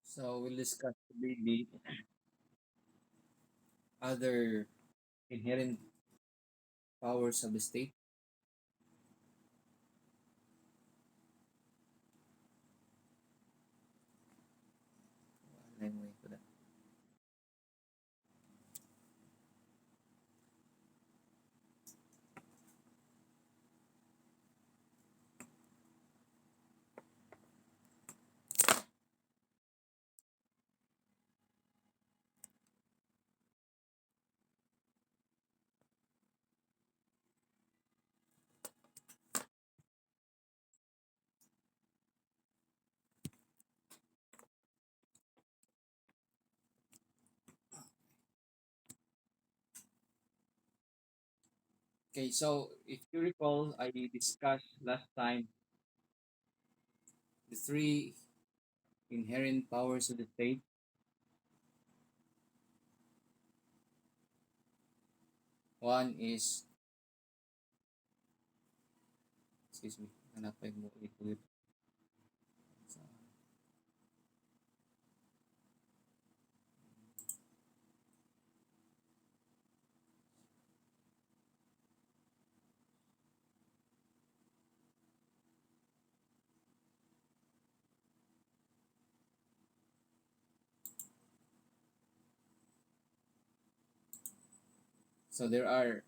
So we'll discuss today the other inherent powers of the state. I'm waiting for that. Okay, so if you recall, I discussed last time the three inherent powers of the state. One is, excuse me, hanapin mo ulit. So, so there are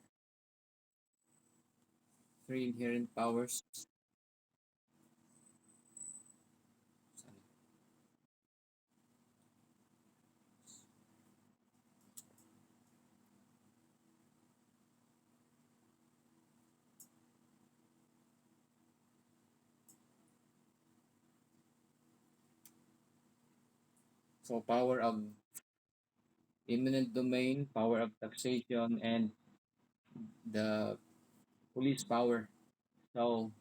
three inherent powers. So power of eminent domain, power of taxation, and the police power. So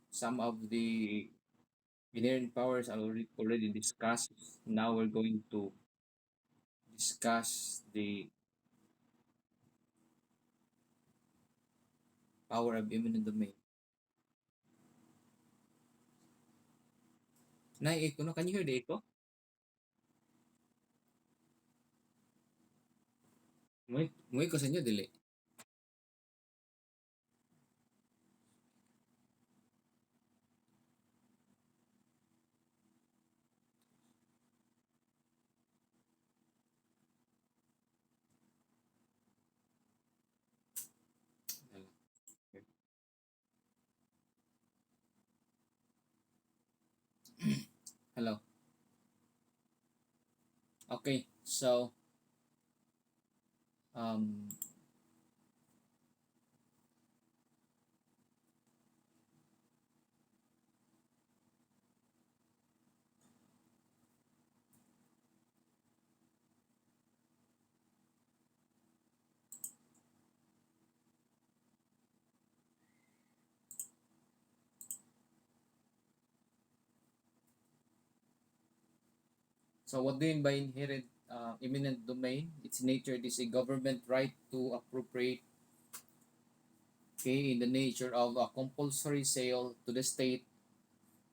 some of the inherent powers are already discussed. Now we're going to discuss the power of eminent domain. Echo, no? Can you hear the echo? Mo echo sa inyo, dili. Hello. Okay, so um so what do you mean by inherent eminent domain? Its nature is a government right to appropriate, okay, in the nature of a compulsory sale to the state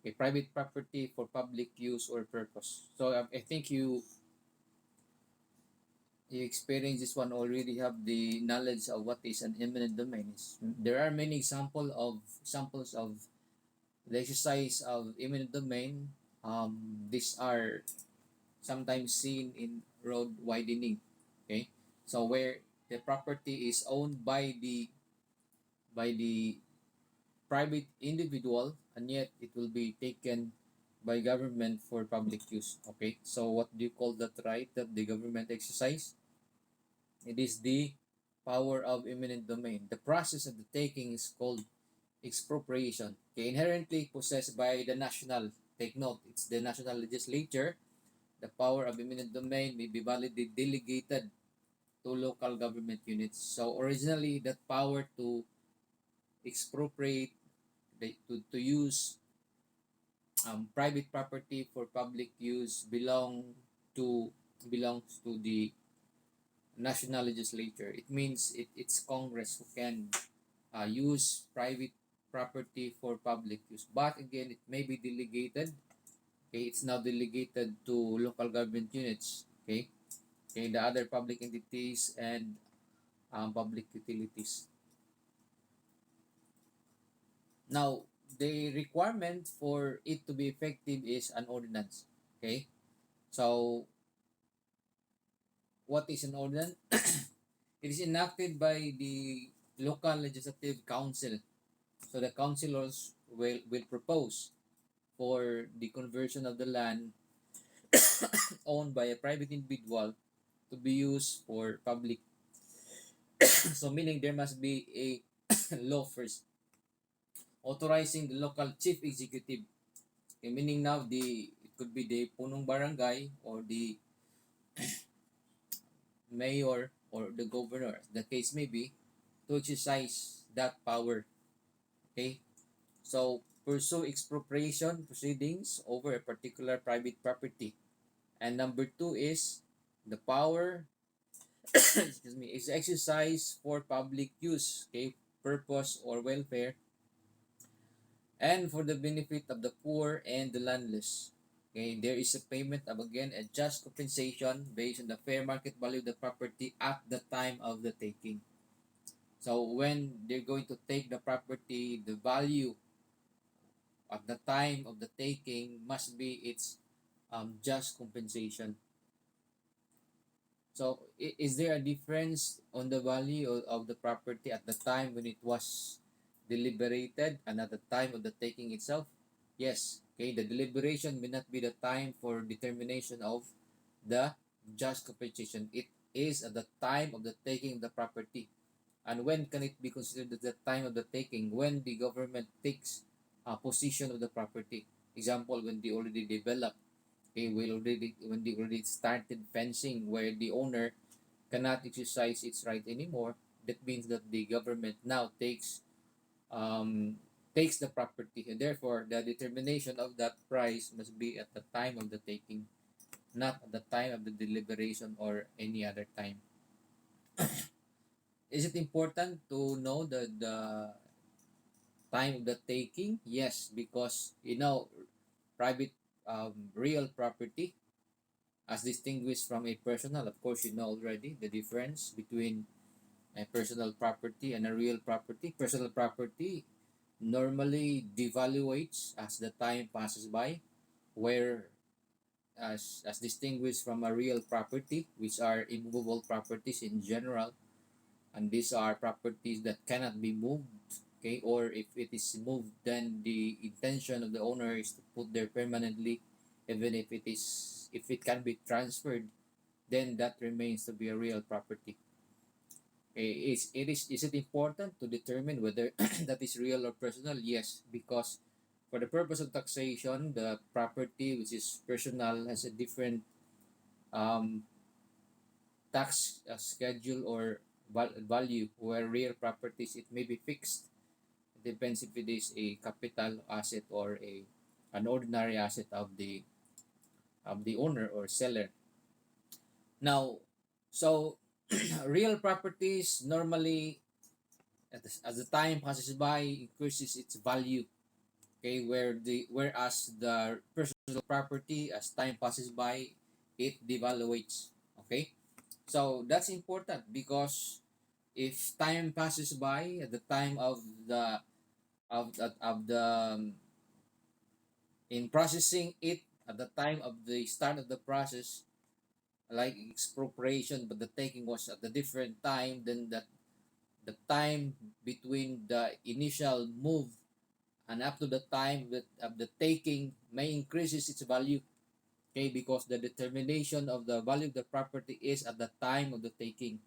a private property for public use or purpose. So I think you experience this one already have the knowledge of what is an eminent domain is. There are many examples of the exercise of eminent domain. These are sometimes seen in road widening. Okay, so where the property is owned by the private individual and yet it will be taken by government for public use. Okay, so what do you call that right that the government exercise? It is the power of eminent domain. The process of the taking is called expropriation. Okay, inherently possessed by the national. Take note, it's the national legislature. The power of eminent domain may be validly delegated to local government units. So originally, that power to expropriate, to use private property for public use belongs to the national legislature. It means it's Congress who can use private property for public use. But again, it may be delegated. Okay, it's now delegated to local government units. Okay, okay, the other public entities and public utilities. Now, the requirement for it to be effective is an ordinance. Okay, so what is an ordinance? It is enacted by the local legislative council. So the councilors will propose for the conversion of the land owned by a private individual to be used for public. So meaning there must be a law first authorizing the local chief executive. Okay, meaning now it could be the punong barangay or the mayor or the governor, the case may be, to exercise that power. Okay, so pursue expropriation proceedings over a particular private property. And number two is the power excuse me, is exercised for public use, okay, purpose or welfare, and for the benefit of the poor and the landless. Okay, there is a payment of again a just compensation based on the fair market value of the property at the time of the taking. So when they're going to take the property, the value at the time of the taking must be its just compensation. So is there a difference on the value of the property at the time when it was deliberated and at the time of the taking itself? Yes. Okay, the deliberation may not be the time for determination of the just compensation. It is at the time of the taking of the property. And when can it be considered at the time of the taking? When the government takes possession of the property. Example, when they already developed. Okay, when they already started fencing where the owner cannot exercise its right anymore, that means that the government now takes the property, and therefore the determination of that price must be at the time of the taking, not at the time of the deliberation or any other time. Is it important to know the time of the taking? Yes, because private real property as distinguished from a personal. Of course, you know already the difference between a personal property and a real property. Personal property normally devaluates as the time passes by, where as distinguished from a real property, which are immovable properties in general, and these are properties that cannot be moved. Okay, or if it is moved, then the intention of the owner is to put there permanently, even if it can be transferred, then that remains to be a real property. Is it important to determine whether that is real or personal? Yes, because for the purpose of taxation, the property which is personal has a different um, tax schedule or value, where real properties it may be fixed. It depends if it is a capital asset or a an ordinary asset of the owner or seller. Now, so real properties normally as the time passes by increases its value. Okay, whereas the personal property as time passes by it devaluates. Okay, so that's important because if time passes by at the time of the in processing it at the time of the start of the process, like expropriation, but the taking was at a different time, then that the time between the initial move and up to the time of the taking may increases its value. Okay, because the determination of the value of the property is at the time of the taking.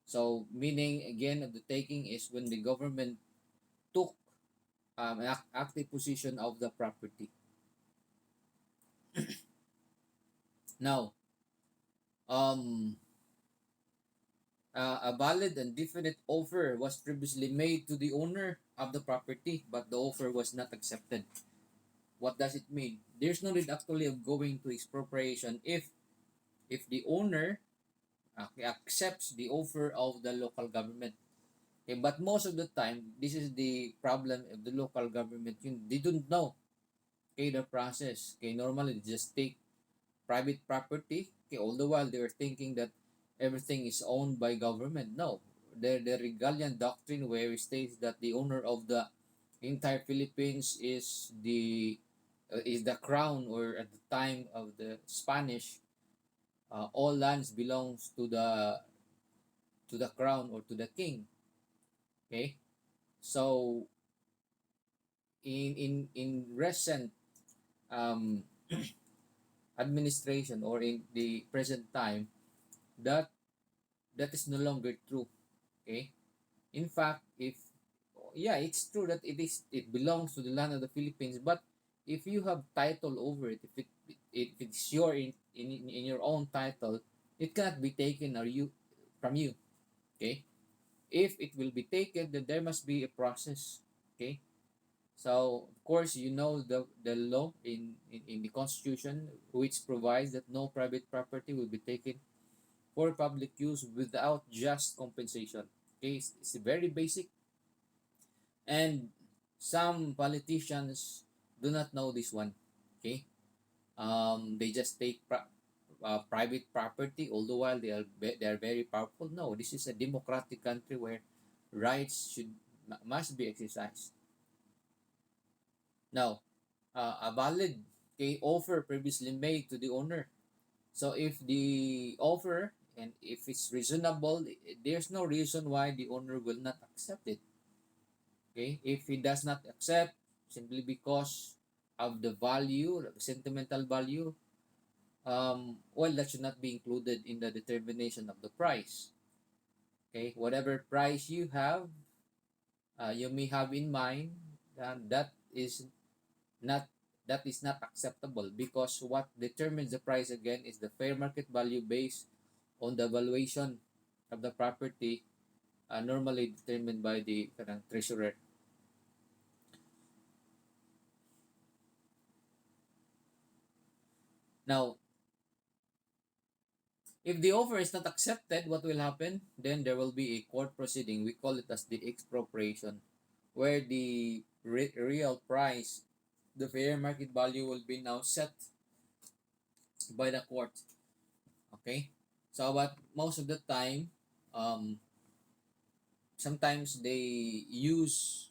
So meaning again of the taking is when the government took active possession of the property. Now, um, a valid and definite offer was previously made to the owner of the property, but the offer was not accepted. What does it mean? There's no need actually of going to expropriation if the owner accepts the offer of the local government. Okay, but most of the time, this is the problem of the local government. They don't know. Okay, the process. Okay, normally they just take private property. Okay, all the while they're thinking that everything is owned by government. No, the Regalian doctrine where it states that the owner of the entire Philippines is the crown, or at the time of the Spanish, all lands belongs to the crown or to the king. Okay, so in recent um, administration, or in the present time, that that is no longer true. Okay, in fact, if yeah, it's true that it belongs to the land of the Philippines, but if you have title over it, if it's your in your own title, it cannot be taken or you from you. Okay, if it will be taken, then there must be a process. Okay, so of course you know the law in the Constitution, which provides that no private property will be taken for public use without just compensation. Okay, it's very basic, and some politicians do not know this one. Okay, they just take private property all the while they are very powerful. No, this is a democratic country where rights must be exercised. Now, a valid, okay, offer previously made to the owner. So if the offer and if it's reasonable, there's no reason why the owner will not accept it. Okay, if he does not accept simply because of the value, the sentimental value, well, that should not be included in the determination of the price. Okay, whatever price you have, you may have in mind, not that is not acceptable, because what determines the price again is the fair market value based on the valuation of the property, normally determined by the treasurer. Now, if the offer is not accepted, what will happen? Then there will be a court proceeding. We call it as the expropriation, where the real price, the fair market value, will be now set by the court. Okay? So, but most of the time, um, sometimes they use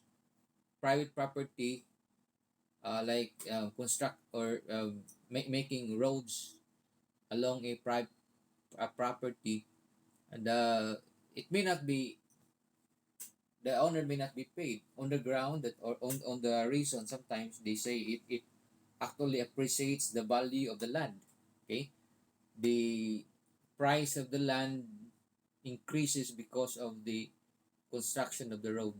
private property, like construct or making roads along a property, and it may not be the owner may not be paid on the ground that, or on the reason sometimes they say it actually appreciates the value of the land. Okay, the price of the land increases because of the construction of the road.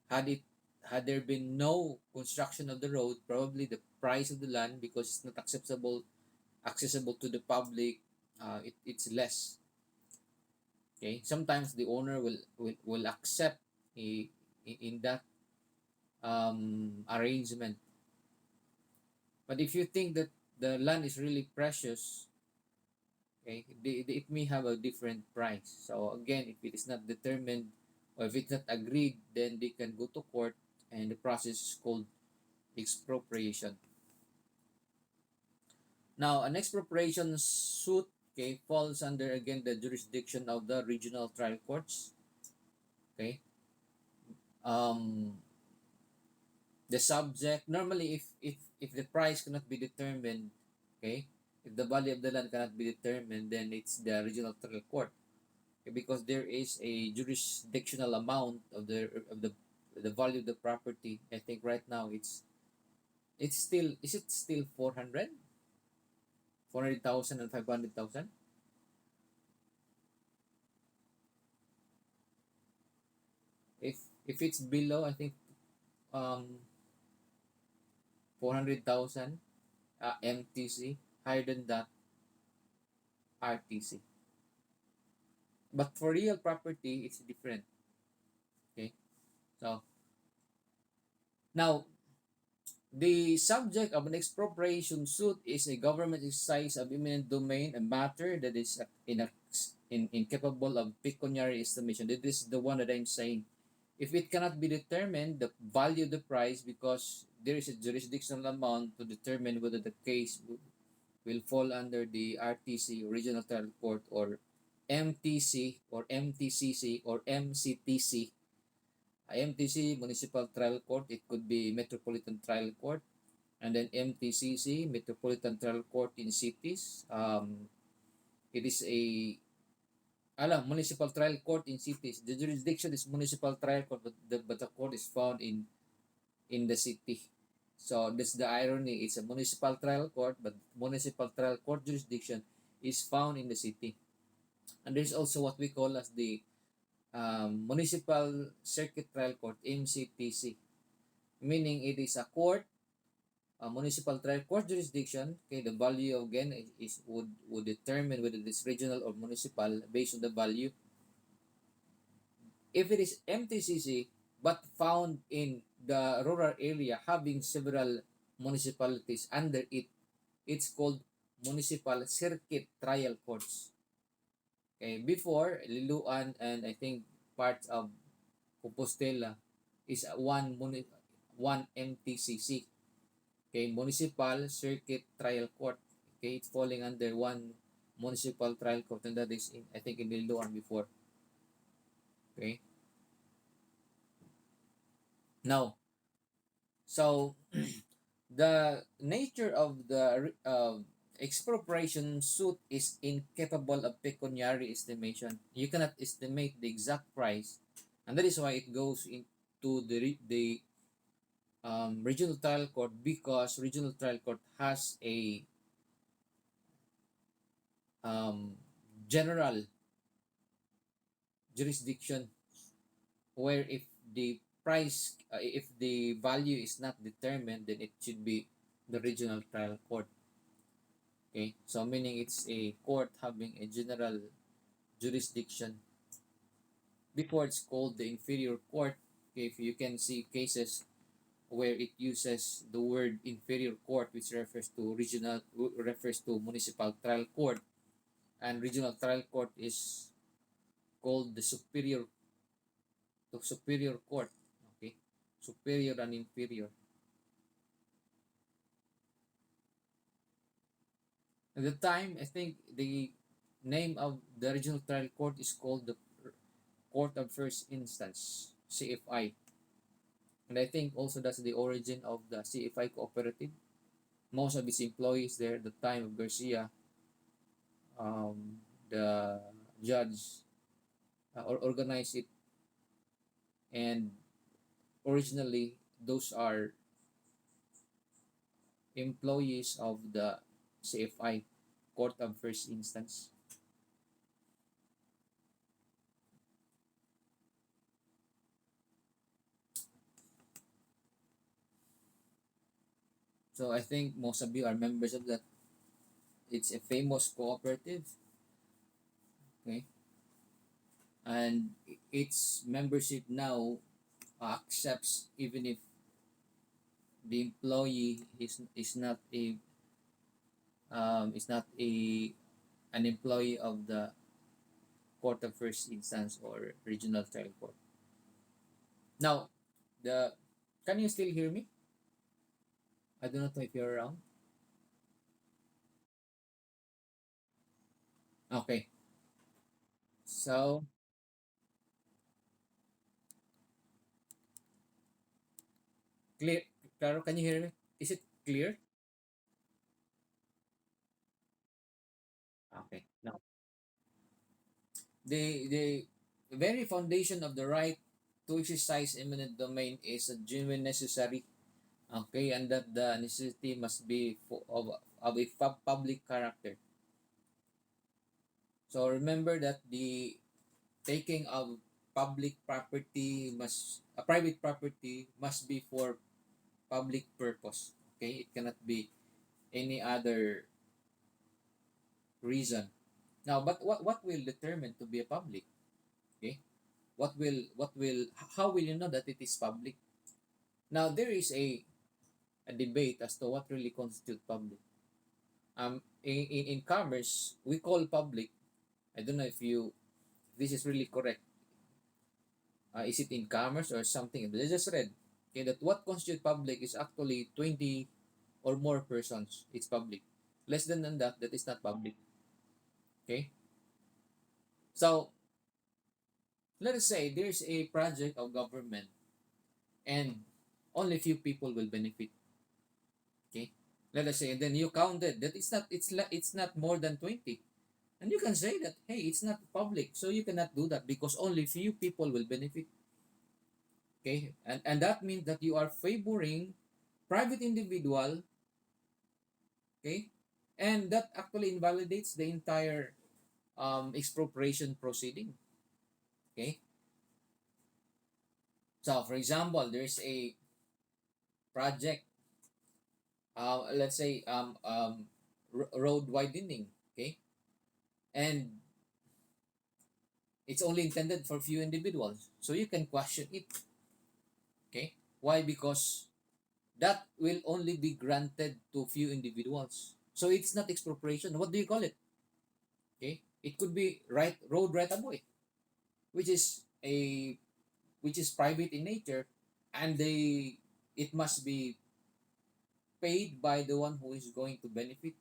Had it had there been no construction of the road, probably the price of the land, because it's not accessible to the public, it's less. Okay, sometimes the owner will accept a, in that arrangement. But if you think that the land is really precious, okay, it may have a different price. So again, if it is not determined or if it's not agreed, then they can go to court, and the process is called expropriation. Now, an expropriation suit, okay, falls under again the jurisdiction of the regional trial courts. Okay, um, the subject normally, if the price cannot be determined, okay, if the value of the land cannot be determined, then it's the regional trial court. Okay, because there is a jurisdictional amount of the value of the property. I think right now it's still, is it still 400,000 and 500,000? If it's below, I think, um 400,000, MTC. Higher than that, RTC. But for real property, it's different. Okay, so now the subject of an expropriation suit is a government exercise of eminent domain, a matter that is incapable of pecuniary estimation. This is the one that I'm saying. If it cannot be determined, the value of the price, because there is a jurisdictional amount to determine whether the case will fall under the RTC, Regional Trial Court, or MTC, or MTCC, or MCTC. MTC, Municipal Trial Court, it could be Metropolitan Trial Court, and then MTCC, Metropolitan Trial Court in cities. It is a municipal trial court in cities. The jurisdiction is municipal trial court, but the court is found in the city. So that's the irony. It's a municipal trial court, but municipal trial court jurisdiction is found in the city. And there's also what we call as the municipal circuit trial court, MCTC, meaning it is a court, a municipal trial court jurisdiction. Okay, the value again is would determine whether it is regional or municipal based on the value. If it is MTCC but found in the rural area having several municipalities under it, it's called municipal circuit trial courts. Okay, before Liluan and I think parts of Compostela is one MTCC. Okay, municipal circuit trial court. Okay, it's falling under one municipal trial court, and that is in, I think, in Liluan before. Okay, now, so the nature of the expropriation suit is incapable of pecuniary estimation. You cannot estimate the exact price, and that is why it goes into the regional trial court, because regional trial court has a um, general jurisdiction, where if the value is not determined, then it should be the regional trial court. Okay, so meaning it's a court having a general jurisdiction. Before it's called the inferior court. Okay, if you can see cases where it uses the word inferior court, which refers to municipal trial court, and regional trial court is called the superior court. Okay, superior and inferior. At the time, I think the name of the regional trial court is called the Court of First Instance, CFI. And I think also that's the origin of the CFI cooperative. Most of its employees there at the time of Garcia, the judge organized it, and originally those are employees of the CFI, Court of First Instance. So I think most of you are members of that. It's a famous cooperative, okay, and its membership now accepts even if the employee is not an employee of the Court of First Instance or Regional Trial Court. Now, the can you still hear me? I do not know if you're around. Okay, so clear. Claro, can you hear me? Is it clear? Okay. Now, the very foundation of the right to exercise eminent domain is a genuine necessary. Okay, and that the necessity must be of a public character. So remember that the taking of private property must be for public purpose. Okay, it cannot be any other reason. Now, but what will determine to be a public? Okay, what will how will you know that it is public? Now there is a debate as to what really constitutes public. In commerce, we call public. I don't know if this is really correct. Is it in commerce or something? They just read, okay, that what constitutes public is actually 20 or more persons. It's public. Less than that, that is not public. Okay. So let us say there's a project of government and only few people will benefit. Okay. Let us say, and then you counted that it's not more than 20. And you can say that, hey, it's not public, so you cannot do that because only few people will benefit. Okay, and that means that you are favoring private individual. Okay, and that actually invalidates the entire expropriation proceeding. Okay, so for example, there's a project, let's say road widening. Okay, and it's only intended for few individuals, so you can question it. Okay, why? Because that will only be granted to few individuals. So it's not expropriation. What do you call it? Okay, it could be road right of way, which is a which is private in nature, and it must be paid by the one who is going to benefit.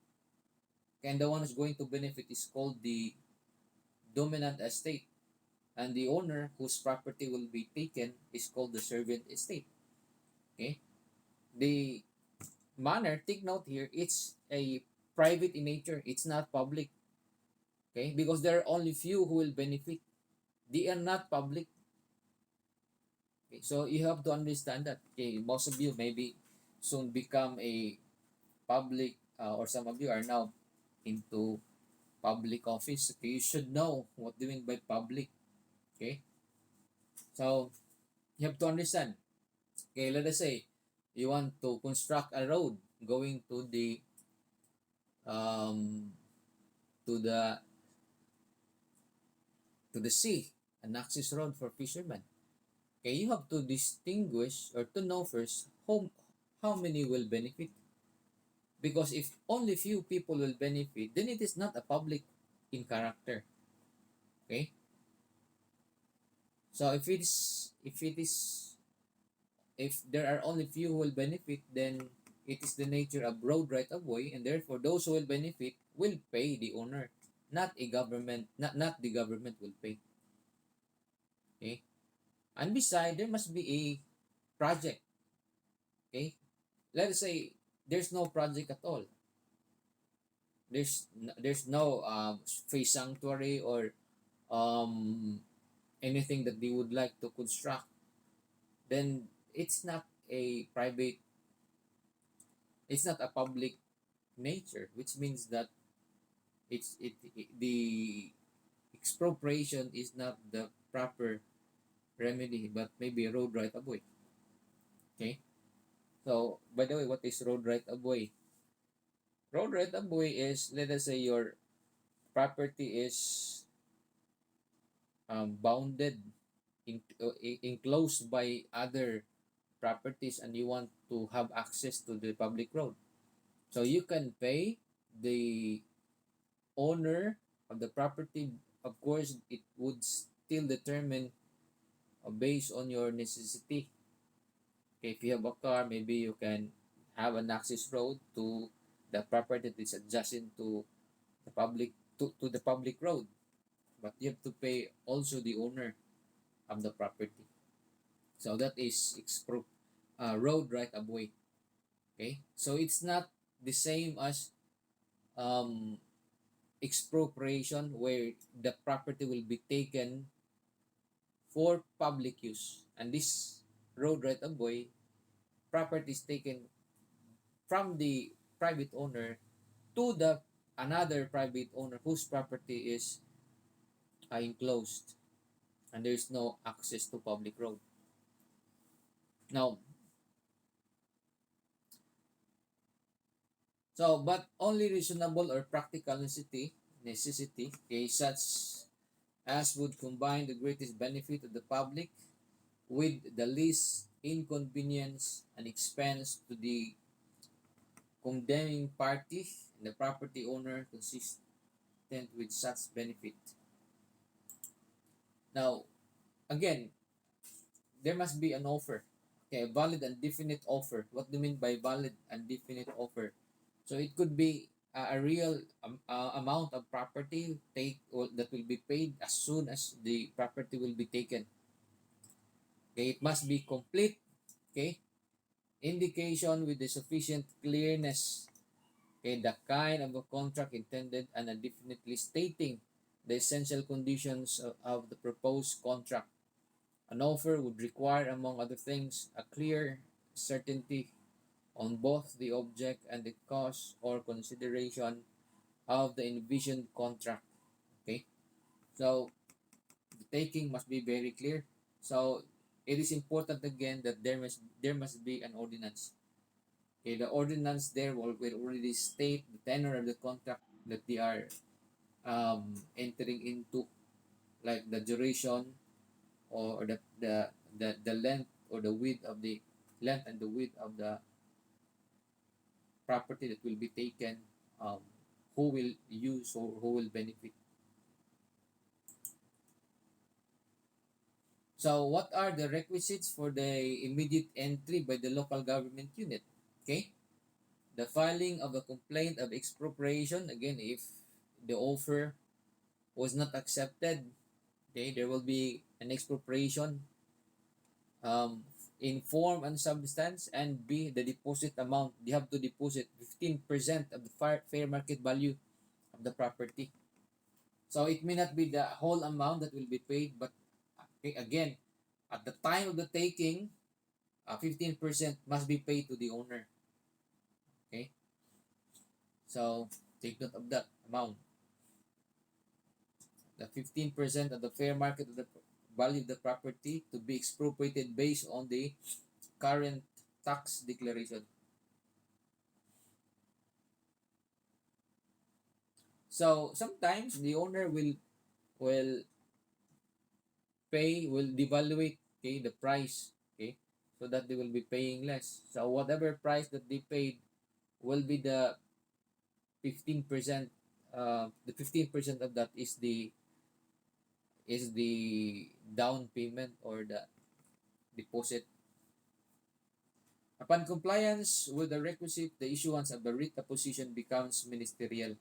And the one who's going to benefit is called the dominant estate, and the owner whose property will be taken is called the servant estate. Okay, the manner, take note here, it's a private in nature, it's not public. Okay, because there are only few who will benefit, they are not public. Okay, so you have to understand that. Okay, most of you maybe soon become a public, or some of you are now into public office. Okay, you should know what do you mean by public. Okay, so you have to understand. Okay, let us say you want to construct a road going um to the sea, an access road for fishermen. Okay, you have to distinguish or to know first how many will benefit. Because if only few people will benefit, then it is not a public in character. Okay? So if there are only few who will benefit, then it is the nature of road right of way, and therefore those who will benefit will pay the owner, not a government, not the government will pay. Okay? And beside, there must be a project. Okay? Let us say there's no project at all. There's no free sanctuary or um anything that they would like to construct, then a private it's not a public nature, which means that the expropriation is not the proper remedy, but maybe a road right of way. Okay, so by the way, what is road right of way? Road right of way is, let us say your property is bounded enclosed by other properties, and you want to have access to the public road. So you can pay the owner of the property. Of course, it would still determine based on your necessity. Okay, if you have a car, maybe you can have an access road to the property that is adjacent to the public road. But you have to pay also the owner of the property. So that is road right of way. Okay, so it's not the same as um, expropriation, where the property will be taken for public use, and this road right of way property is taken from the private owner to the another private owner whose property is enclosed, and there is no access to public road. Now, so but only reasonable or practical necessity, okay, such as would combine the greatest benefit of the public with the least inconvenience and expense to the condemning party and the property owner, consistent with such benefit. Now, again, there must be an offer. Okay, a valid and definite offer. What do you mean by valid and definite offer? So it could be a real amount of property take or that will be paid as soon as the property will be taken. Okay, it must be complete. Okay, indication with the sufficient clearness. Okay, the kind of a contract intended and definitely stating the essential conditions of the proposed contract. An offer would require, among other things, a clear certainty on both the object and the cost or consideration of the envisioned contract. Okay, so the taking must be very clear. So it is important again that there must be an ordinance. Okay, the ordinance there will already state the tenor of the contract that they are entering into, like the duration or the length or the width of the length and the width of the property that will be taken, um, who will use or who will benefit. So what are the requisites for the immediate entry by the local government unit? Okay, the filing of a complaint of expropriation, again if the offer was not accepted. Okay, there will be an expropriation, um, in form and substance, and B, the deposit amount. They have to deposit 15% of the fair market value of the property. So it may not be the whole amount that will be paid, but okay, again, at the time of the taking, 15% must be paid to the owner. Okay, so take note of that amount. The 15% of the fair market of the value of the property to be expropriated based on the current tax declaration. So sometimes the owner will will devaluate, okay, the price, okay, so that they will be paying less. So whatever price that they paid will be the 15%. The 15% of that is the down payment or the deposit. Upon compliance with the requisite, the issuance of the writ position becomes ministerial.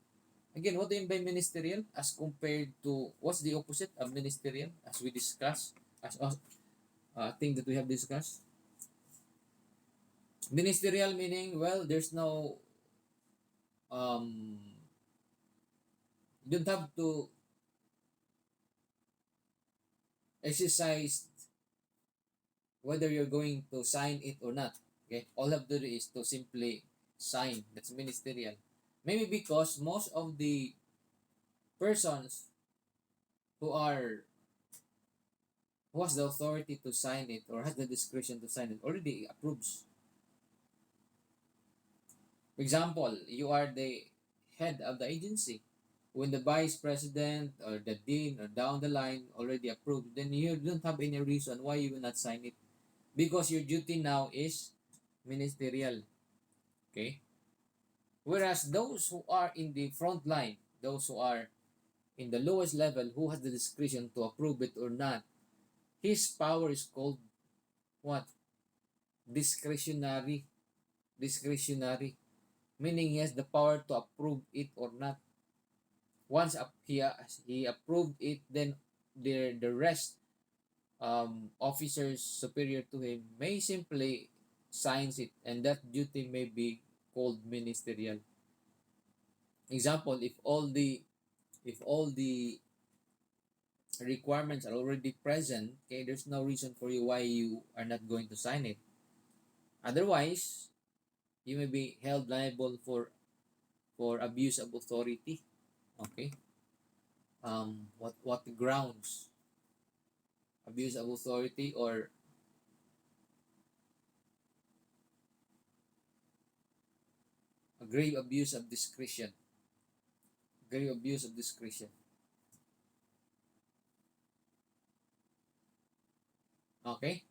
Again, what do you mean by ministerial as compared to what's the opposite of ministerial as we discussed, as thing that we have discussed? Ministerial meaning, well, there's no, um, you don't have to exercise whether you're going to sign it or not. Okay, all you have to do is to simply sign. That's ministerial. Maybe because most of the persons who are who has the authority to sign it or has the discretion to sign it already approves. For example, you are the head of the agency. When the vice president or the dean or down the line already approved, then you don't have any reason why you will not sign it. Because your duty now is ministerial. Okay? Whereas those who are in the front line, those who are in the lowest level, who has the discretion to approve it or not, his power is called what? Discretionary. Discretionary. Meaning he has the power to approve it or not. Once he approved it, then the rest, officers superior to him may simply signs it, and that duty may be called ministerial. Example, if all the requirements are already present, okay, there's no reason for you why you are not going to sign it. Otherwise, you may be held liable for abuse of authority. Okay, what grounds? Abuse of authority or a grave abuse of discretion. Grave abuse of discretion. Okay,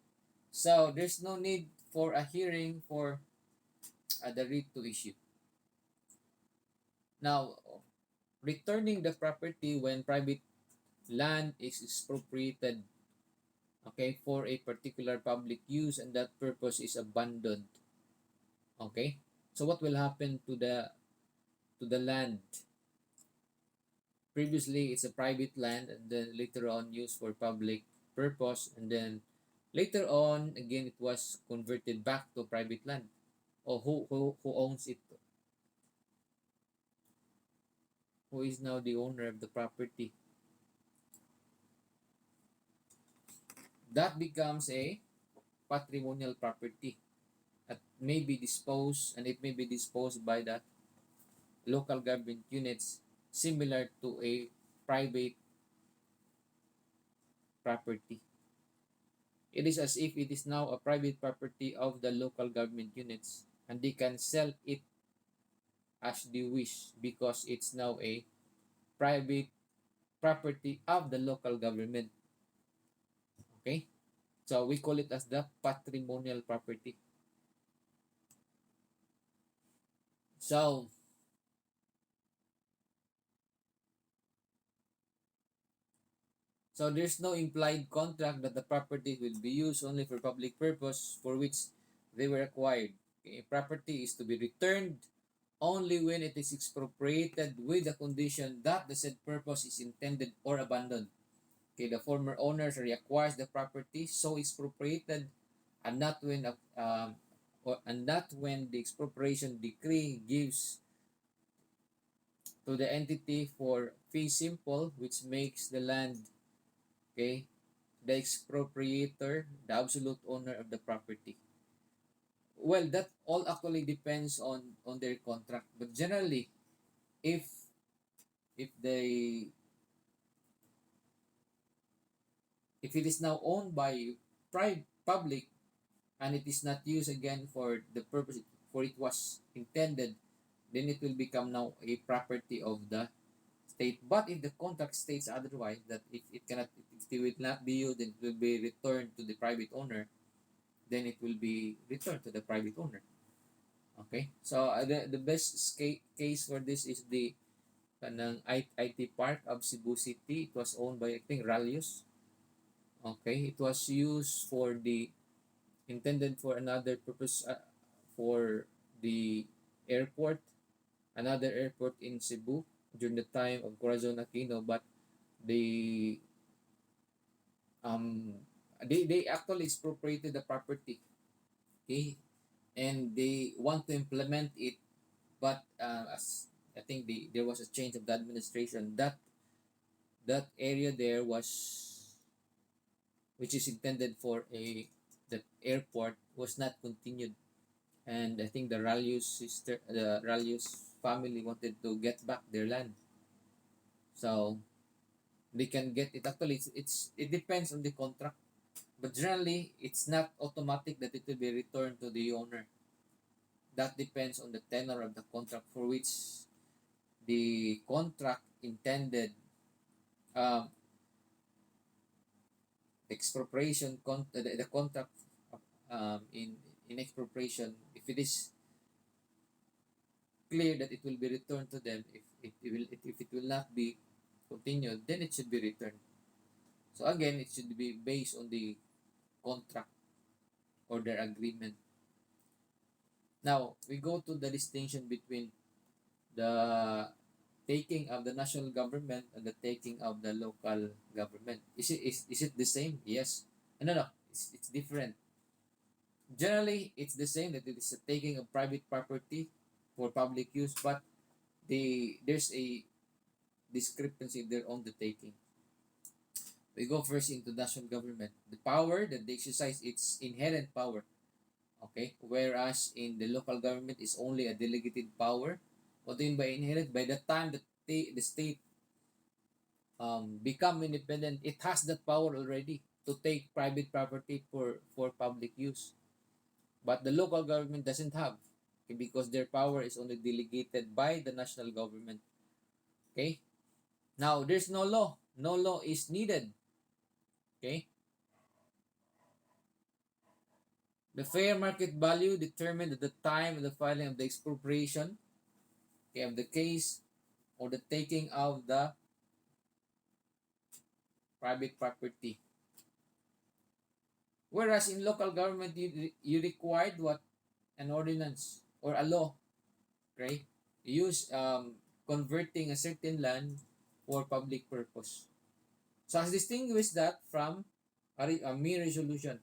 so there's no need for a hearing for the writ to issue. Now, returning the property when private land is expropriated. Okay, okay, for a particular public use, and that purpose is abandoned. Okay, so what will happen to the land? Previously it's a private land, and then later on used for public purpose, and then later on again it was converted back to private land. Or who owns it? Who is now the owner of the property? That becomes a patrimonial property. It may be disposed, and it may be disposed by the local government units, similar to a private property. It is as if it is now a private property of the local government units, and they can sell it as they wish because it's now a private property of the local government. Okay? So we call it as the patrimonial property. So So there's no implied contract that the property will be used only for public purpose for which they were acquired. Okay, property is to be returned only when it is expropriated with the condition that the said purpose is intended or abandoned. Okay, the former owners reacquires the property so expropriated, and not when and not when the expropriation decree gives to the entity for fee simple, which makes the land, okay, the expropriator the absolute owner of the property. Well, that all actually depends on their contract, but generally, if they if it is now owned by private public, and it is not used again for the purpose for it was intended, then it will become now a property of the state. But if the contract states otherwise, that if it will not be used, then it will be returned to the private owner, then it will be returned to the private owner. Okay, so the best case for this is the kanang IT Park of Cebu City. It was owned by, I think, Ralius. Okay, it was used for the intended for another purpose, for the airport, another airport in Cebu during the time of Corazon Aquino, but they um they actually expropriated the property. Okay, and they want to implement it, but as I think there was a change of the administration, that area there was, which is intended for a the airport, was not continued, and I think the Ralius family wanted to get back their land, so they can get it. Actually, it depends on the contract, but generally it's not automatic that it will be returned to the owner. That depends on the tenor of the contract for which the contract intended, um, the contract, in expropriation, if it is clear that it will be returned to them, if it will not be continued, then it should be returned. So again, it should be based on the contract or their agreement. Now we go to the distinction between the taking of the national government and the taking of the local government. Is it the same? Yes. No, it's different. Generally it's the same, that it is a taking of private property for public use, but there's a discrepancy there on the taking. We go first into national government. The power that they exercise, it's inherent power. Okay, whereas in the local government is only a delegated power. What do you mean by inherent? By the time that the state become independent, it has that power already to take private property for public use. But the local government doesn't have, okay, because their power is only delegated by the national government. Okay. Now there's no law. No law is needed. Okay. The fair market value determined at the time of the filing of the expropriation, okay, of the case or the taking of the private property. Whereas in local government, you required what? An ordinance or a law, right? Use converting a certain land for public purpose. So as distinguish that from a mere resolution.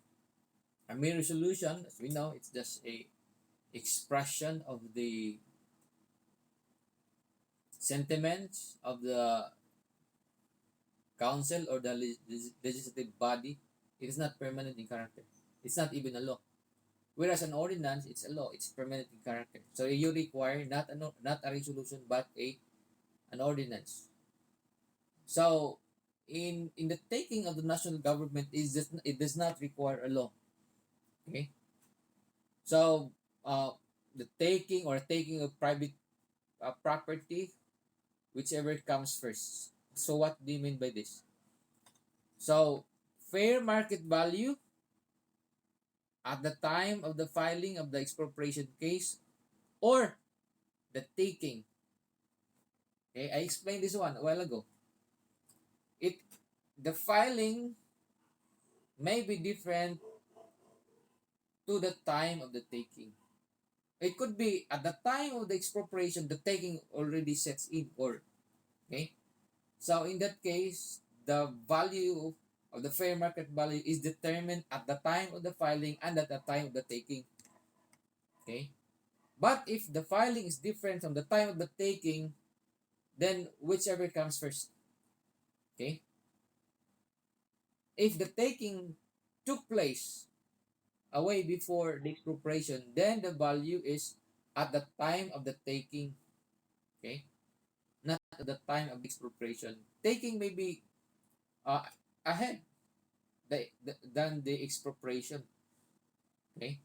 A mere resolution, as we know, it's just a expression of the sentiments of the council or the legislative body. It is not permanent in character. It's not even a law. Whereas an ordinance, it's a law. It's permanent in character. So you require not a resolution but a an ordinance. So in the taking of the national government is just it does not require a law. Okay. So uh, the taking of private property, whichever comes first. So what do you mean by this? So fair market value at the time of the filing of the expropriation case or the taking. Okay, I explained this one a while ago. It the filing may be different to the time of the taking. It could be at the time of the expropriation, the taking already sets in, or okay. So in that case, the value of the fair market value is determined at the time of the filing and at the time of the taking. Okay. But if the filing is different from the time of the taking, then whichever comes first. Okay. If the taking took place away before the expropriation, then the value is at the time of the taking. Okay. Not at the time of the expropriation. Taking may be uh, ahead than the expropriation. Okay.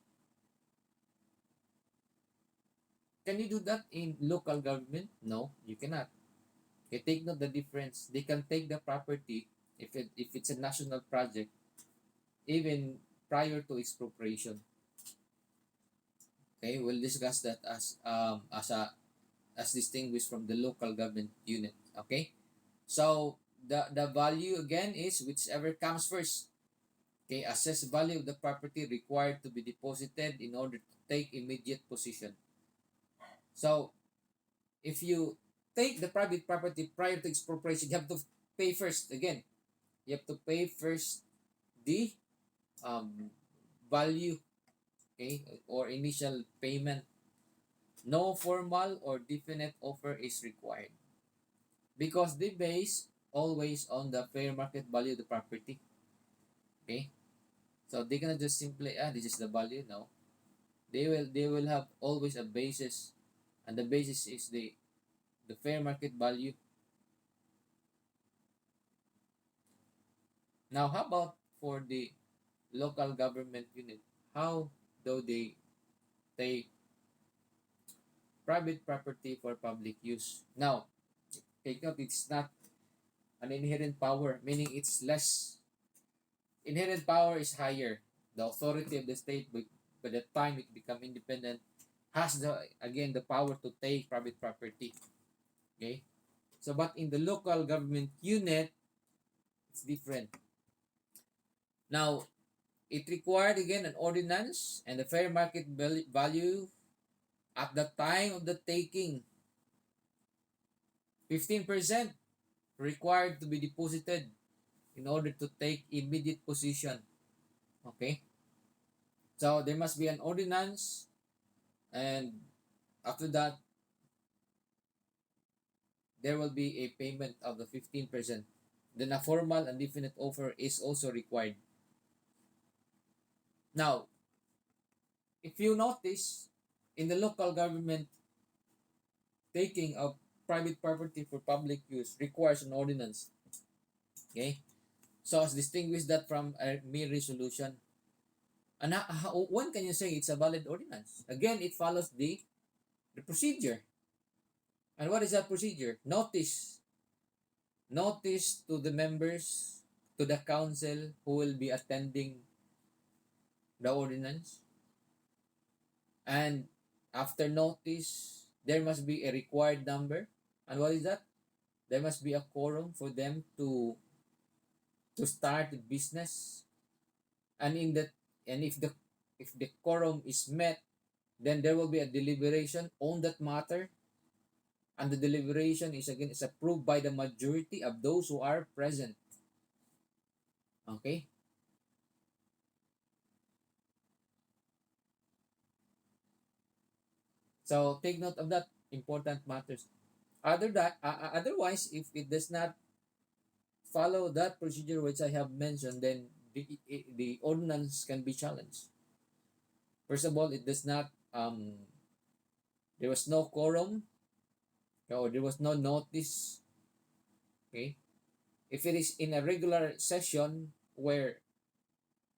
Can you do that in local government? No, you cannot. Okay, take note the difference. They can take the property if it's a national project even prior to expropriation. Okay, we'll discuss that as distinguished from the local government unit. Okay, so the value again is whichever comes first. Okay, assessed value of the property required to be deposited in order to take immediate possession. So if you take the private property prior to expropriation, you have to pay first. Again, you have to pay first the um, value, okay, or initial payment. No formal or definite offer is required because they base always on the fair market value of the property. Okay, so they cannot just simply this is the value. No, they will have always a basis, and the basis is the fair market value. Now, how about for the local government unit? How do they take private property for public use? Now, take note, it's not an inherent power, meaning it's less. Inherent power is higher. The authority of the state, by the time it become independent, has the power to take private property. Okay. So, but in the local government unit, it's different. Now, it required again an ordinance and the fair market value at the time of the taking. 15% required to be deposited in order to take immediate possession. Okay? So there must be an ordinance, and after that there will be a payment of the 15%. Then a formal and definite offer is also required. Now, if you notice, in the local government, taking of private property for public use requires an ordinance. Okay? So as distinguish that from a mere resolution. And when can you say it's a valid ordinance? Again, it follows the procedure. And what is that procedure? Notice. Notice to the members, to the council who will be attending the ordinance. And after notice, there must be a required number. And what is that? There must be a quorum for them to start the business. and in that, and if the quorum is met, then there will be a deliberation on that matter, and the deliberation is again is approved by the majority of those who are present. Okay. So take note of that important matters. Otherwise, if it does not follow that procedure which I have mentioned, then the ordinance can be challenged. First of all, it does not there was no quorum, or there was no notice. Okay, if it is in a regular session where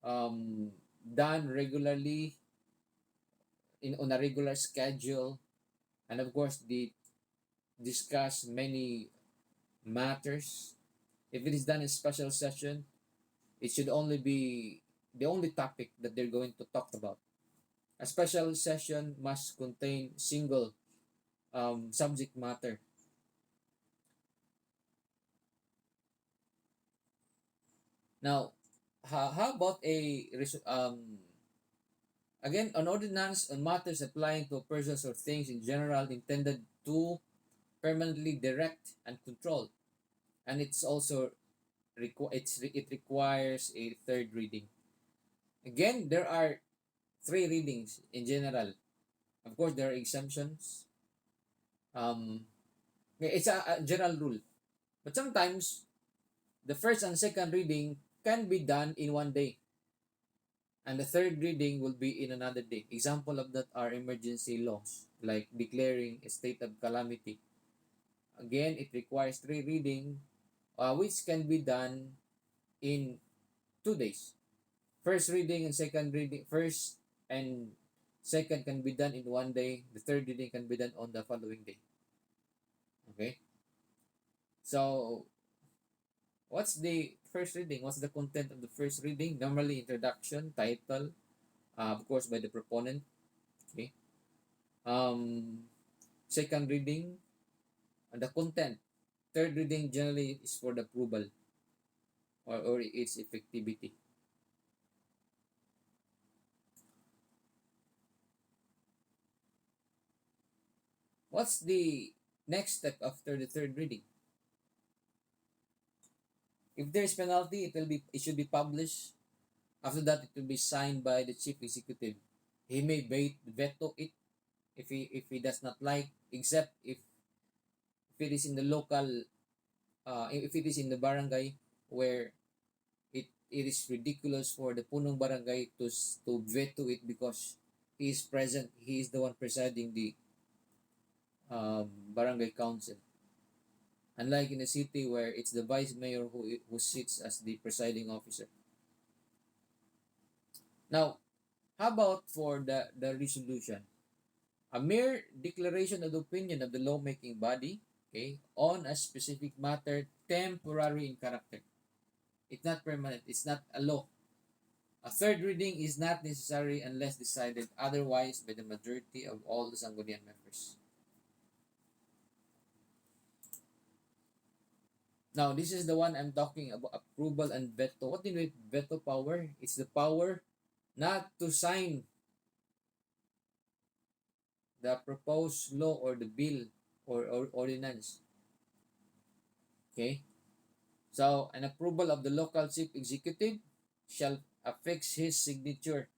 done regularly in on a regular schedule, and of course they discuss many matters. If it is done in special session, it should only be the only topic that they're going to talk about. A special session must contain single subject matter. Now, how about again, an ordinance on matters applying to persons or things in general intended to permanently direct and control, and it's also it requires a third reading. Again, there are three readings in general. Of course, there are exemptions. Um, it's a general rule, but sometimes the first and second reading can be done in one day, and the third reading will be in another day. Example of that are emergency laws, like declaring a state of calamity. Again, it requires three reading, which can be done in 2 days. First reading and second reading, first and second can be done in one day. The third reading can be done on the following day. Okay. So, what's the first reading? What's the content of the first reading? Normally, introduction, title, of course, by the proponent. Okay. Um, Second reading, the content. Third reading generally is for the approval, or its effectivity. What's the next step after the third reading? If there is penalty, it should be published. After that, it will be signed by the chief executive. He may veto it if he does not like, except if it is in the local, if it is in the barangay where it is ridiculous for the punong barangay to veto it because he is present. He is the one presiding the barangay council. Unlike in the city where it's the vice mayor who sits as the presiding officer. Now, how about for the resolution? A mere declaration of the opinion of the lawmaking body, okay, on a specific matter, temporary in character. It's not permanent. It's not a law. A third reading is not necessary unless decided otherwise by the majority of all the Sangguniang members. Now, this is the one I'm talking about, approval and veto. What do you mean veto power? It's the power not to sign the proposed law or the bill or ordinance. Okay? So, an approval of the local chief executive shall affix his signature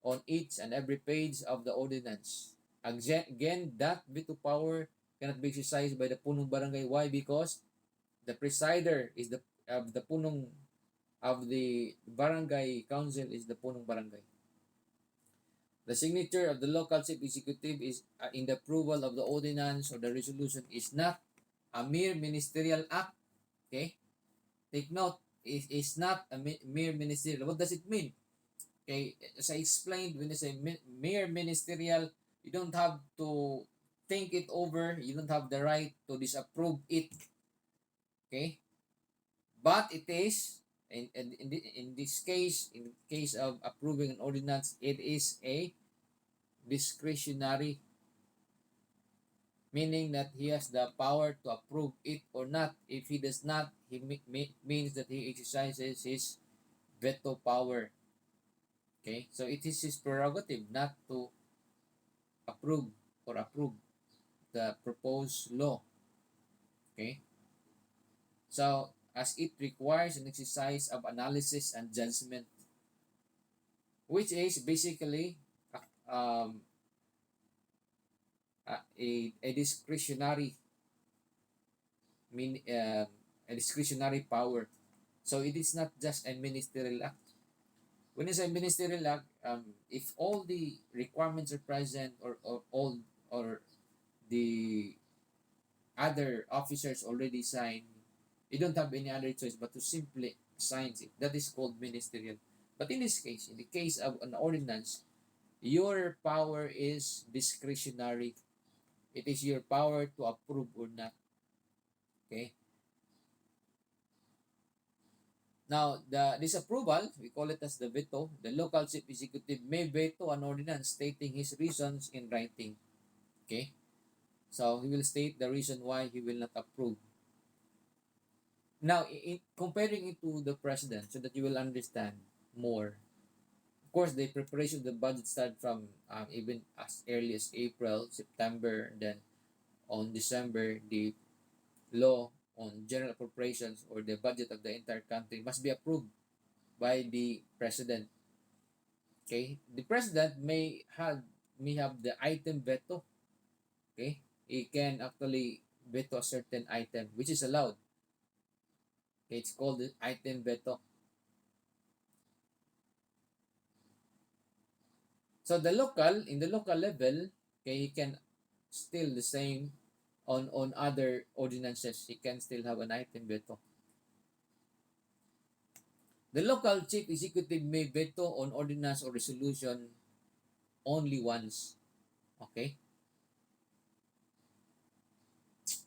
on each and every page of the ordinance. Again, that veto power cannot be exercised by the punong barangay. Why? Because the presider is the punong of the barangay council is the punong barangay. The signature of the local chief executive is in the approval of the ordinance or the resolution is not a mere ministerial act. Okay? Take note, it is not a mere ministerial. What does it mean? Okay, as I explained, when you say mere ministerial, you don't have to think it over. You don't have the right to disapprove it. Okay? But it is, in this case, in case of approving an ordinance, it is a discretionary, meaning that he has the power to approve it or not. If he does not, he means that he exercises his veto power. Okay, so it is his prerogative not to approve or approve the proposed law. Okay, so as it requires an exercise of analysis and judgment, which is basically um, a discretionary mean a discretionary power. So it is not just a ministerial act. When you say ministerial act, if all the requirements are present, or all, or the other officers already signed, you don't have any other choice but to simply sign it. That is called ministerial. But in this case, in the case of an ordinance, your power is discretionary. It is your power to approve or not. Okay. Now, the disapproval, we call it as the veto. The local chief executive may veto an ordinance stating his reasons in writing. Okay. So he will state the reason why he will not approve. Now, comparing it to the president, so that you will understand more. Of course, the preparation of the budget started from even as early as April, September, then on December, the law on general appropriations, or the budget of the entire country, must be approved by the president. Okay, the president may have the item veto. Okay, he can actually veto a certain item which is allowed. Okay, it's called the item veto. So in the local level, okay, he can still the same on other ordinances. He can still have an item veto. The local chief executive may veto on ordinance or resolution only once. Okay,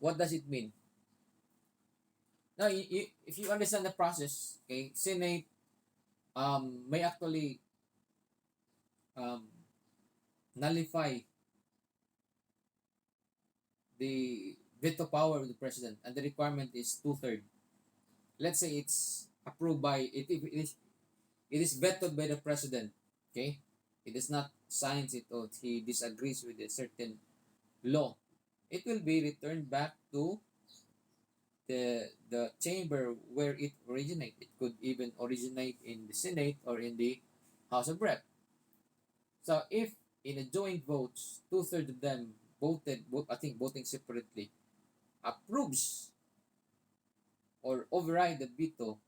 what does it mean? Now, if you understand the process, okay, Senate may actually um, nullify the veto power of the president, and the requirement is two-thirds. Let's say it's approved by it is vetoed by the president. Okay, he does not sign it, or he disagrees with a certain law. It will be returned back to the chamber where it originated. It could even originate in the Senate or in the House of Rep. So if in a joint votes, two-thirds of them I think voting separately, approves or override the veto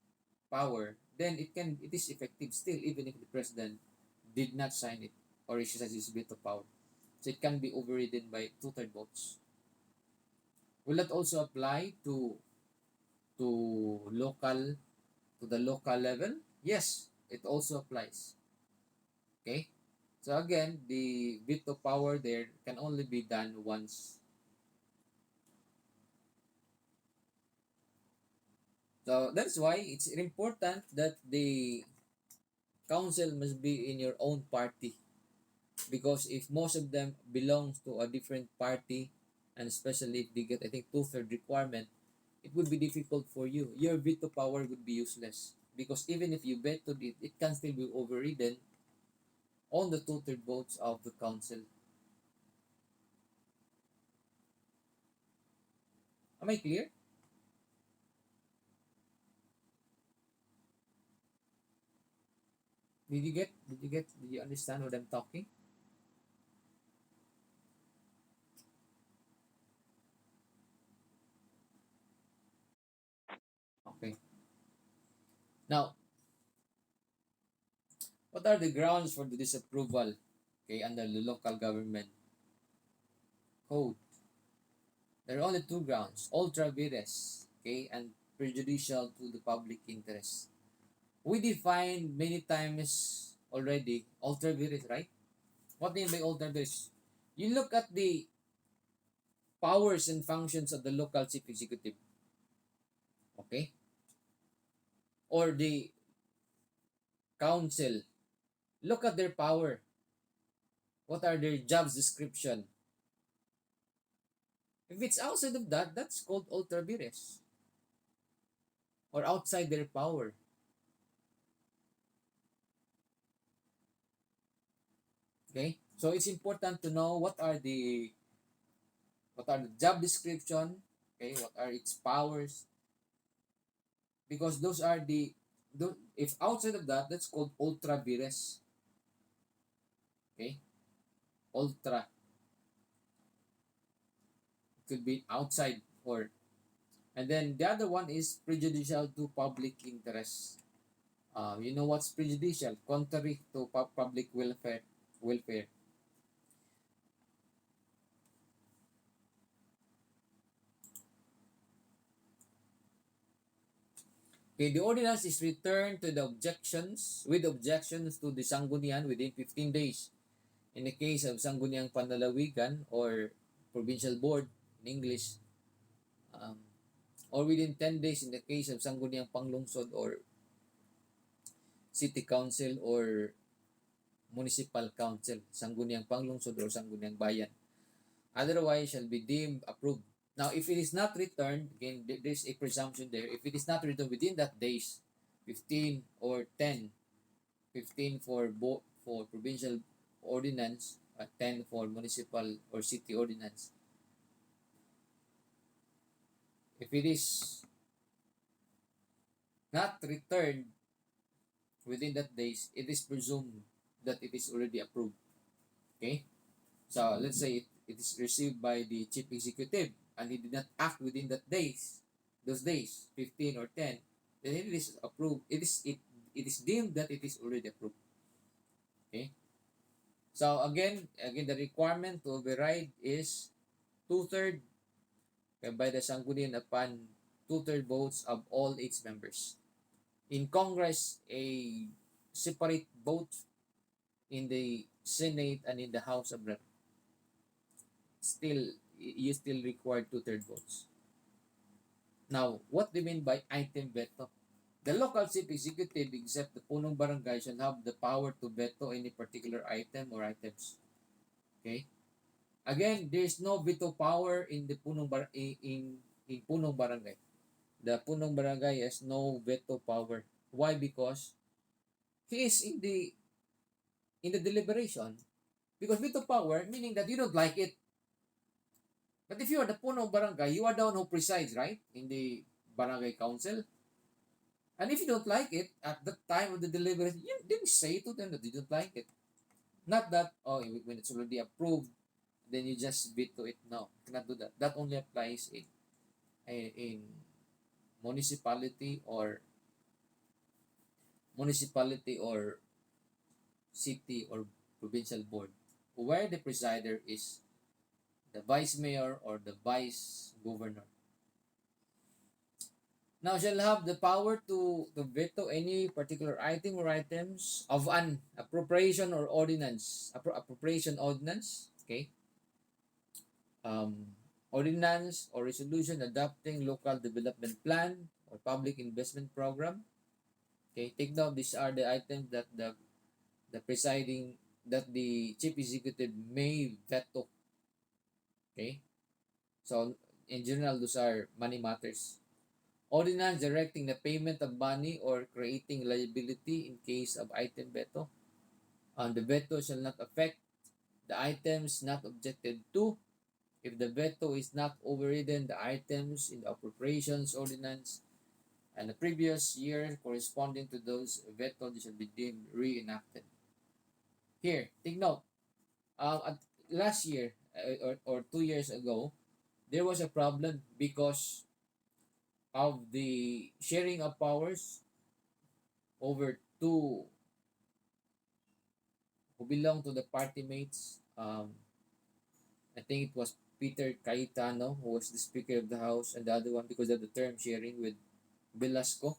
power, then it is effective still, even if the president did not sign it or exercise his veto power. So it can be overridden by two-thirds votes. Will that also apply to local to the local level? Yes, it also applies. Okay? So again, the veto power there can only be done once. So that's why it's important that the council must be in your own party, because if most of them belongs to a different party, and especially if they get, I think, two-third requirement, it would be difficult for you. Your veto power would be useless, because even if you vetoed it, it can still be overridden on the two-third votes of the council. Am I clear? Did you understand what I'm talking? Okay. Now, what are the grounds for the disapproval? Okay, under the local government code, there are only two grounds: ultra vires, okay, and prejudicial to the public interest. We defined many times already ultra vires, right? What do you mean by ultra vires? You look at the powers and functions of the local chief executive, okay, or the council. Look at their power. What are their jobs description? If it's outside of that, that's called ultra vires, or outside their power. Okay? So it's important to know what are the job description, okay, what are its powers, because those are if outside of that, that's called ultra vires. Okay? Ultra could be outside or, and then the other one is prejudicial to public interest. You know what's prejudicial? Contrary to public welfare. Okay, the ordinance is returned to the objections with objections to the sanggunian within 15 days. In the case of sangguniang panlalawigan or provincial board in English, um, or within 10 days in the case of sangguniang panglungsod or city council or municipal council, sangguniang panglungsod or sangguniang bayan. Otherwise shall be deemed approved. Now, if it is not returned, again, there's a presumption there. If it is not returned within that days, 15 or 10, 15 for provincial ordinance, 10 for municipal or city ordinance. If it is not returned within that days, it is presumed that it is already approved. Okay? So let's say it is received by the chief executive and he did not act within those days, 15 or 10, then it is approved. It is deemed that it is already approved. Okay? So again the requirement to override is two-third by the sanggunian upon two-third votes of all its members. In Congress, a separate vote in the Senate and in the House of Reps. Still, you still require two-third votes. Now, what do you mean by item veto? The local chief executive except the punong barangay shall have the power to veto any particular item or items. Okay? Again, there is no veto power in the in punong barangay. The punong barangay has no veto power. Why? Because he is in the deliberation. Because veto power meaning that you don't like it. But if you are the punong barangay, you are the one who presides, right? In the barangay council. And if you don't like it at the time of the deliberation, you didn't say to them that you don't like it. Not that, oh, when it's already approved, then you just veto it. No, you cannot do that. That only applies in municipality or municipality or city or provincial board, where the presider is the vice mayor or the vice governor. Now shall have the power to veto any particular item or items of an appropriation or ordinance. Appropriation ordinance, okay? Ordinance or resolution adopting local development plan or public investment program. Okay, take note, these are the items that the presiding that the chief executive may veto. Okay, so in general, those are money matters. Ordinance directing the payment of money or creating liability in case of item veto. The veto shall not affect the items not objected to. If the veto is not overridden, the items in the appropriations ordinance and the previous year corresponding to those vetoed shall be deemed reenacted. Here, take note. Last year or 2 years ago, there was a problem because of the sharing of powers over two who belong to the party mates. I think it was Peter Cayetano who was the Speaker of the House, and the other one because of the term sharing with Velasco.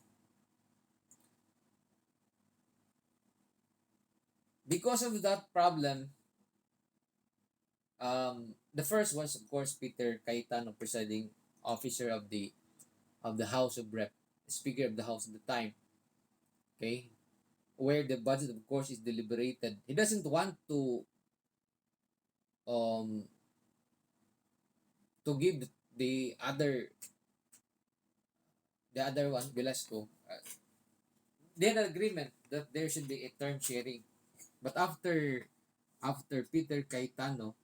Because of that problem, the first was of course Peter Cayetano, presiding officer of the House of Rep, Speaker of the House at the time. Okay, where the budget of course is deliberated. He doesn't want um to give the other one, Velasco. They had an agreement that there should be a term sharing, but after after Peter Cayetano,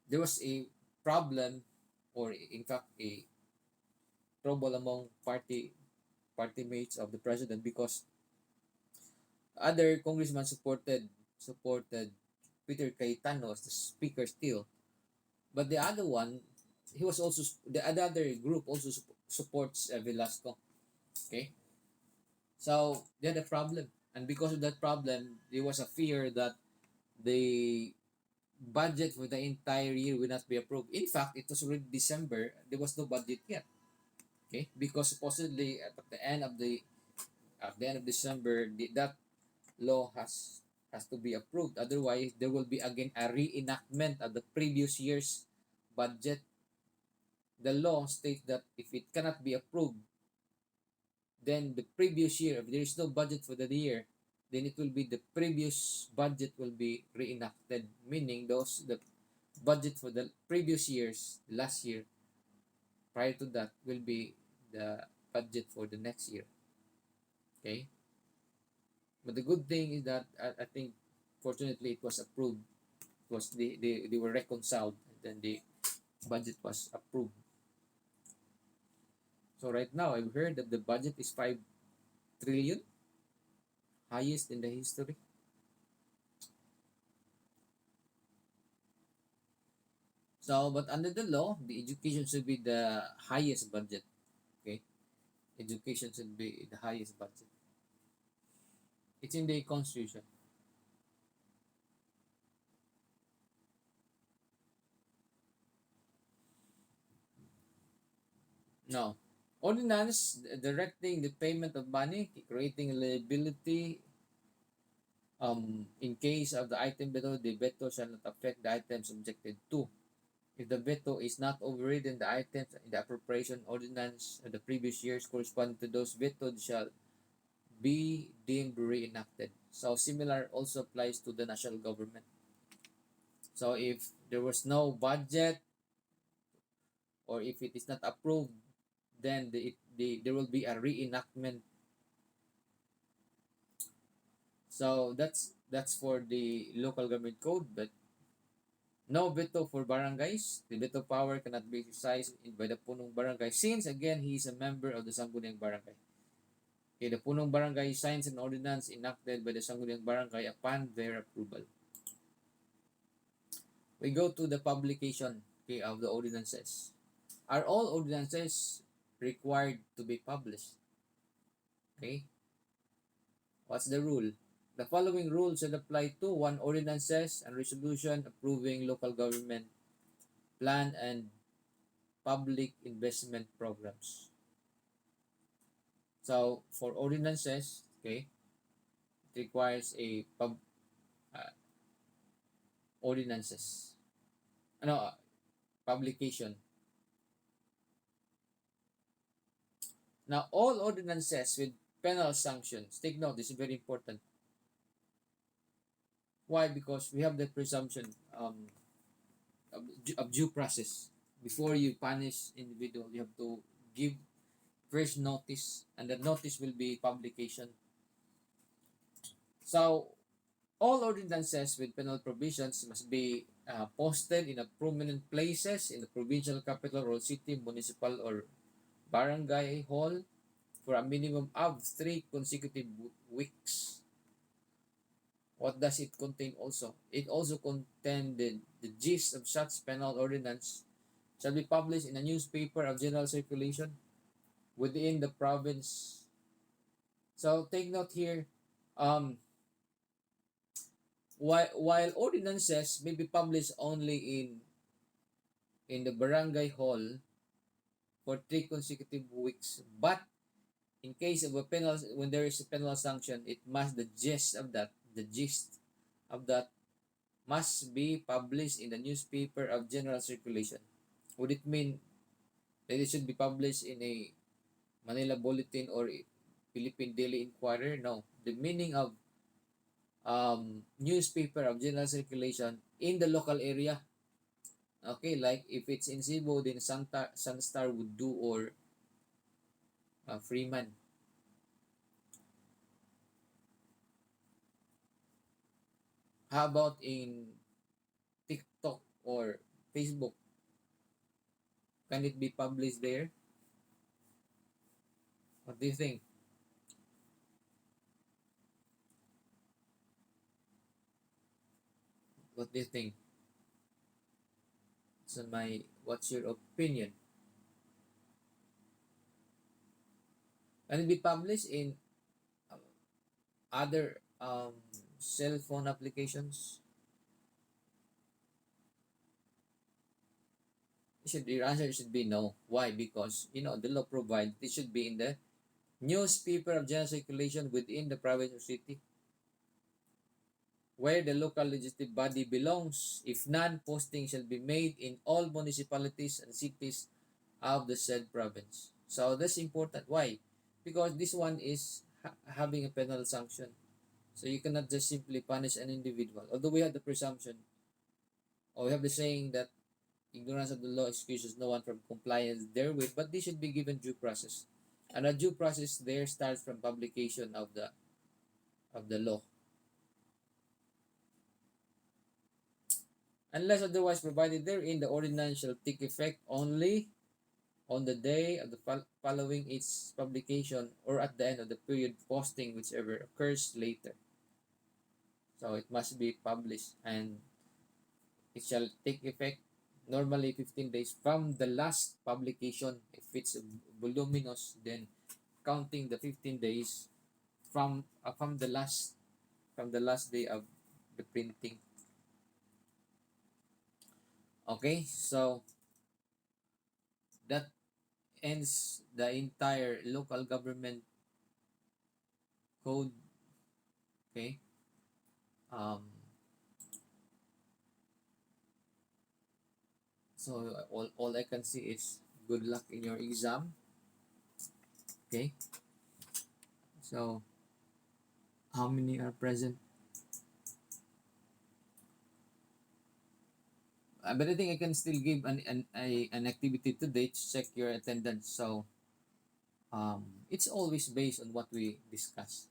there was a problem, or in fact a trouble among party mates of the president, because other congressmen supported Peter Cayetano as the speaker still, but the other one, he was also the other group also supports Velasco. Okay, so they had a problem, and because of that problem, there was a fear that the budget for the entire year will not be approved. In fact, it was already December. There was no budget yet. Okay, because supposedly at the end of December, that law has to be approved. Otherwise, there will be again a reenactment of the previous year's budget. The law states that if it cannot be approved, then the previous year, if there is no budget for the year, then it will be the previous budget will be reenacted, meaning the budget for the previous years, last year, prior to that, will be the budget for the next year. Okay, but the good thing is that I think fortunately it was approved, because they were reconciled, and then the budget was approved. So right now I've heard that the budget is 5 trillion, highest in the history. So, but under the law, the education should be the highest budget. Okay, education should be the highest budget. It's in the constitution. No, ordinance directing the payment of money, creating liability. In case of the item below, the veto shall not affect the items subjected to. If the veto is not overridden, the items in the appropriation ordinance of the previous years corresponding to those vetoed shall be deemed reenacted. So similar also applies to the national government. So if there was no budget, or if it is not approved, then there will be a reenactment. So that's for the local government code, but no veto for barangays. The veto power cannot be exercised by the punong barangay, since again he is a member of the sangguniang barangay. Okay, the punong barangay signs an ordinance enacted by the sangguniang barangay upon their approval. We go to the publication, okay, of the ordinances. Are all ordinances required to be published? Okay, what's the rule? The following rules shall apply to one ordinances and resolution approving local government plan and public investment programs. So for ordinances, okay, it requires a uh, ordinances, no, publication. Now all ordinances with penal sanctions. Take note, this is very important. Why? Because we have the presumption of due process. Before you punish individual, you have to give first notice, and the notice will be publication. So all ordinances with penal provisions must be posted in a prominent places in the provincial capital or city, municipal or barangay hall for a minimum of 3 consecutive weeks. What does it contain also? It also contains the gist of such penal ordinance shall be published in a newspaper of general circulation within the province. So take note here, um, while ordinances may be published only in the barangay hall for 3 consecutive weeks, but in case of a penal, when there is a penal sanction, it must the gist of that must be published in the newspaper of general circulation. Would it mean that it should be published in a Manila Bulletin or a Philippine Daily Inquirer? No. The meaning of newspaper of general circulation in the local area. Okay, like if it's in Cebu, then Sunstar would do, or Freeman. How about in TikTok or Facebook? Can it be published there? What do you think? What do you think? So what's your opinion? Can it be published in uh, other cell phone applications? Your answer should be no. Why? Because the law provides it should be in the newspaper of general circulation within the province or city where the local legislative body belongs, if none, posting shall be made in all municipalities and cities of the said province. So that's important. Why? Because this one is having a penal sanction. So you cannot just simply punish an individual. Although we have the presumption, or we have the saying that ignorance of the law excuses no one from compliance therewith, but they should be given due process. And a due process there starts from publication of the law. Unless otherwise provided therein, the ordinance shall take effect only on the day of the following its publication or at the end of the period posting, whichever occurs later. So it must be published and it shall take effect normally 15 days from the last publication. If it's voluminous, then counting the 15 days from the last day of the printing. Okay, so that ends the entire local government code. Okay. Um, so all I can see is good luck in your exam. Okay. So how many are present? But I think I can still give an activity today to check your attendance. So it's always based on what we discuss.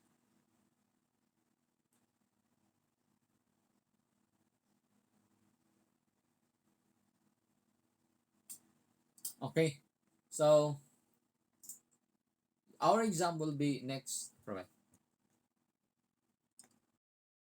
Okay. So our exam will be next. Right.